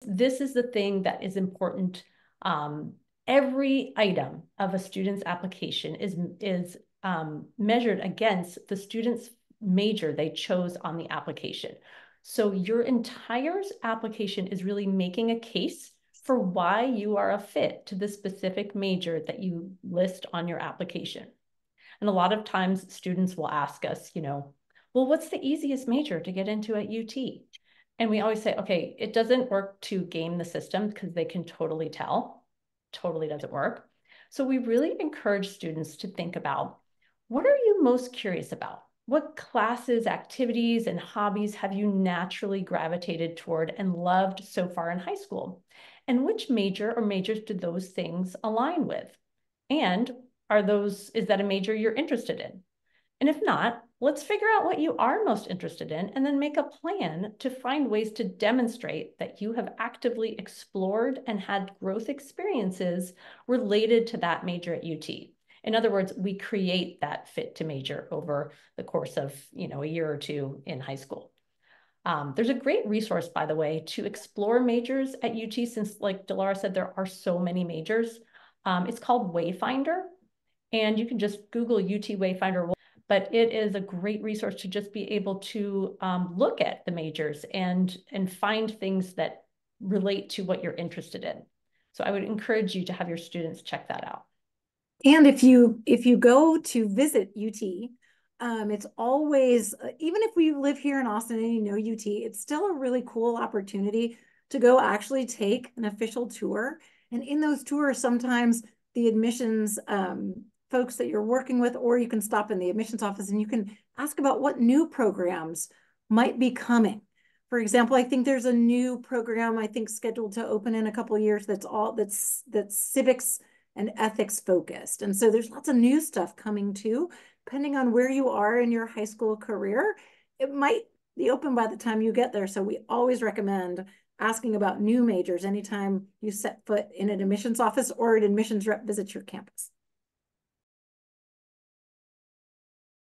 This is the thing that is important. Um, every item of a student's application is measured against the student's major they chose on the application. So your entire application is really making a case for why you are a fit to the specific major that you list on your application. And a lot of times students will ask us, well, what's the easiest major to get into at UT? And we always say, okay, it doesn't work to game the system because they can totally tell. Totally doesn't work. So we really encourage students to think about, what are you most curious about? What classes, activities, and hobbies have you naturally gravitated toward and loved so far in high school? And which major or majors do those things align with? And is that a major you're interested in? And if not, let's figure out what you are most interested in and then make a plan to find ways to demonstrate that you have actively explored and had growth experiences related to that major at UT. In other words, we create that fit to major over the course of, a year or two in high school. There's a great resource, by the way, to explore majors at UT, since like Delara said, there are so many majors. It's called Wayfinder, and you can just Google UT Wayfinder, but it is a great resource to just be able to look at the majors and find things that relate to what you're interested in. So I would encourage you to have your students check that out. And if you go to visit UT, it's always, even if we live here in Austin and you know UT, it's still a really cool opportunity to go actually take an official tour. And in those tours, sometimes the admissions folks that you're working with, or you can stop in the admissions office and you can ask about what new programs might be coming. For example, I think there's a new program I think scheduled to open in a couple of years that's civics and ethics focused. And so there's lots of new stuff coming too. Depending on where you are in your high school career, it might be open by the time you get there. So we always recommend asking about new majors anytime you set foot in an admissions office or an admissions rep visits your campus.